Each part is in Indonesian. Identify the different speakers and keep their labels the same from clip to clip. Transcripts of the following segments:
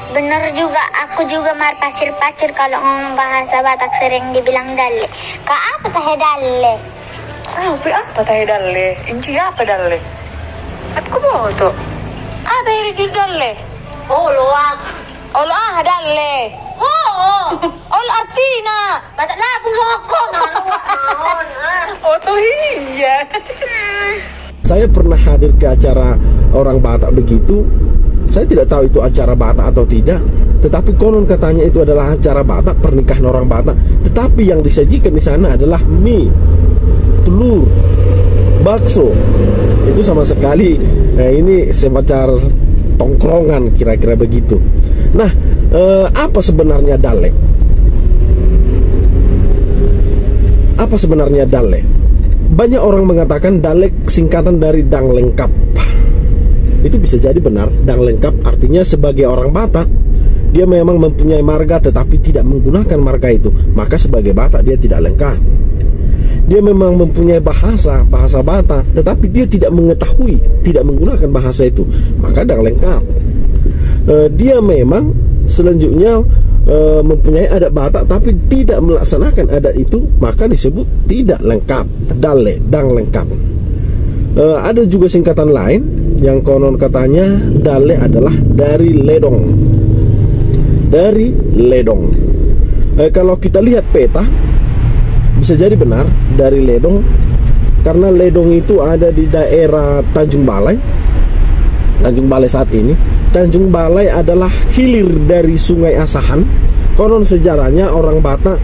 Speaker 1: Bener juga, aku juga mar pasir-pasir kalau ngomong bahasa Batak sering dibilang dalle. Kak apa teh dalle?
Speaker 2: Apa teh dalle? Inci apa dalle? Aku mau tuh. Ada yang di dalle?
Speaker 1: Oh luak.
Speaker 2: Oh dalle. Oh artina.
Speaker 1: Batak labung aku.
Speaker 2: Oh tuh iya.
Speaker 3: Saya pernah hadir ke acara orang Batak begitu. Saya tidak tahu itu acara Batak atau tidak, tetapi konon katanya itu adalah acara Batak, pernikahan orang Batak. Tetapi yang disajikan di sana adalah mie, telur, bakso. Itu sama sekali ini semacam tongkrongan kira-kira begitu. Nah, apa sebenarnya dalle? Apa sebenarnya dalle? Banyak orang mengatakan dalle singkatan dari dang lengkap. Itu bisa jadi benar. Dang lengkap artinya sebagai orang Batak dia memang mempunyai marga tetapi tidak menggunakan marga itu, maka sebagai Batak dia tidak lengkap. Dia memang mempunyai bahasa Batak tetapi dia tidak mengetahui, tidak menggunakan bahasa itu, maka dang lengkap. Dia memang selanjutnya mempunyai adat Batak tapi tidak melaksanakan adat itu, maka disebut tidak lengkap, dalle, dang lengkap. Ada juga singkatan lain yang konon katanya dalle adalah dari ledong. Dari ledong. Kalau kita lihat peta bisa jadi benar dari ledong, karena ledong itu ada di daerah Tanjung Balai. Tanjung Balai saat ini. Tanjung Balai adalah hilir dari Sungai Asahan. Konon sejarahnya orang Batak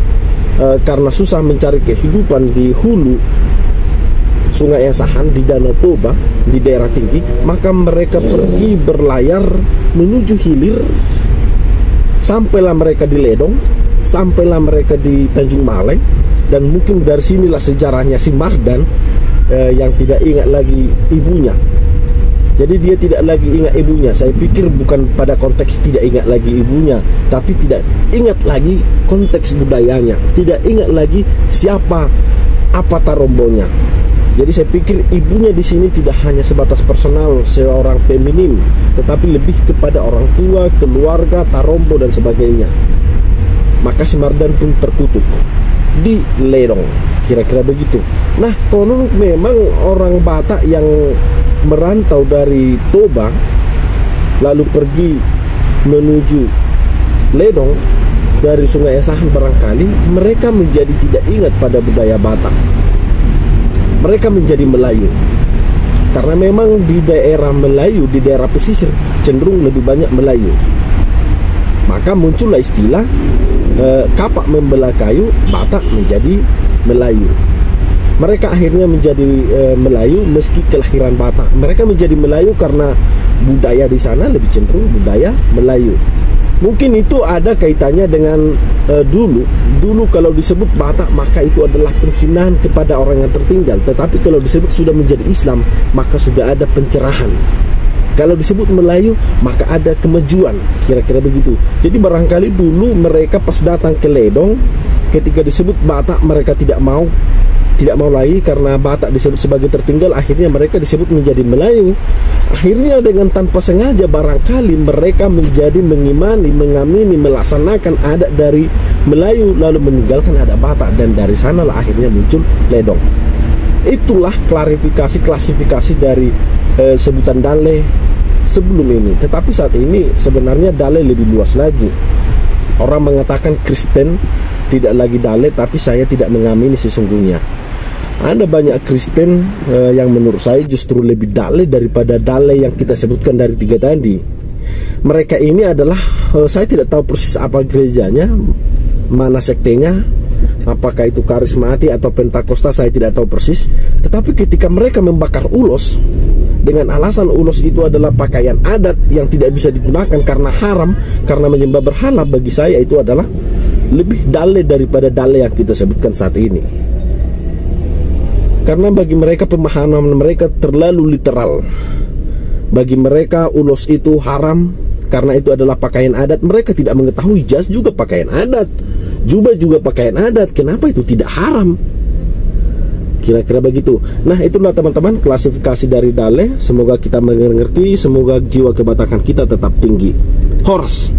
Speaker 3: karena susah mencari kehidupan di hulu Sungai Asahan di Danau Toba di daerah tinggi, maka mereka pergi berlayar menuju hilir. Sampailah mereka di Ledong, sampailah mereka di Tanjung Balai, dan mungkin dari sinilah sejarahnya si Mardan yang tidak ingat lagi ibunya. Jadi dia tidak lagi ingat ibunya. Saya pikir bukan pada konteks tidak ingat lagi ibunya, tapi tidak ingat lagi konteks budayanya, tidak ingat lagi siapa apa tarombonya. Jadi saya pikir ibunya di sini tidak hanya sebatas personal seorang feminin, tetapi lebih kepada orang tua, keluarga, tarombo dan sebagainya. Maka si Mardan pun terkutuk di Ledong, kira-kira begitu. Nah, konon memang orang Batak yang merantau dari Toba lalu pergi menuju Ledong dari Sungai Asahan, barangkali mereka menjadi tidak ingat pada budaya Batak. Mereka menjadi Melayu, karena memang di daerah Melayu, di daerah pesisir cenderung lebih banyak Melayu. Maka muncullah istilah kapak membelah kayu, Batak menjadi Melayu. Mereka akhirnya menjadi Melayu meski kelahiran Batak. Mereka menjadi Melayu karena budaya di sana lebih cenderung budaya Melayu. Mungkin itu ada kaitannya dengan dulu kalau disebut Batak maka itu adalah penghinaan kepada orang yang tertinggal. Tetapi kalau disebut sudah menjadi Islam maka sudah ada pencerahan. Kalau disebut Melayu maka ada kemajuan, kira-kira begitu. Jadi barangkali dulu mereka pas datang ke Ledong, ketika disebut Batak mereka tidak mau lagi karena Batak disebut sebagai tertinggal. Akhirnya mereka disebut menjadi Melayu. Akhirnya dengan tanpa sengaja barangkali mereka menjadi mengimani, mengamini, melaksanakan adat dari Melayu lalu meninggalkan adat Batak, dan dari sanalah akhirnya muncul Ledong. Itulah klasifikasi dari sebutan dalle sebelum ini. Tetapi saat ini sebenarnya dalle lebih luas lagi. Orang mengatakan Kristen tidak lagi dalle, tapi saya tidak mengamini sesungguhnya. Ada banyak Kristen yang menurut saya justru lebih dalle daripada dalle yang kita sebutkan dari tiga tadi. Mereka ini adalah saya tidak tahu persis apa gerejanya, mana sektenya, apakah itu karismati atau pentakosta, saya tidak tahu persis. Tetapi ketika mereka membakar ulos dengan alasan ulos itu adalah pakaian adat yang tidak bisa digunakan karena haram, karena menyembah berhala, bagi saya itu adalah lebih dalle daripada dalle yang kita sebutkan saat ini. Karena bagi mereka pemahaman mereka terlalu literal. Bagi mereka ulos itu haram karena itu adalah pakaian adat. Mereka tidak mengetahui jas juga pakaian adat, jubah juga pakaian adat. Kenapa itu tidak haram? Kira-kira begitu. Nah, itulah teman-teman klasifikasi dari dalle. Semoga kita mengerti, semoga jiwa kebatakan kita tetap tinggi. Horas.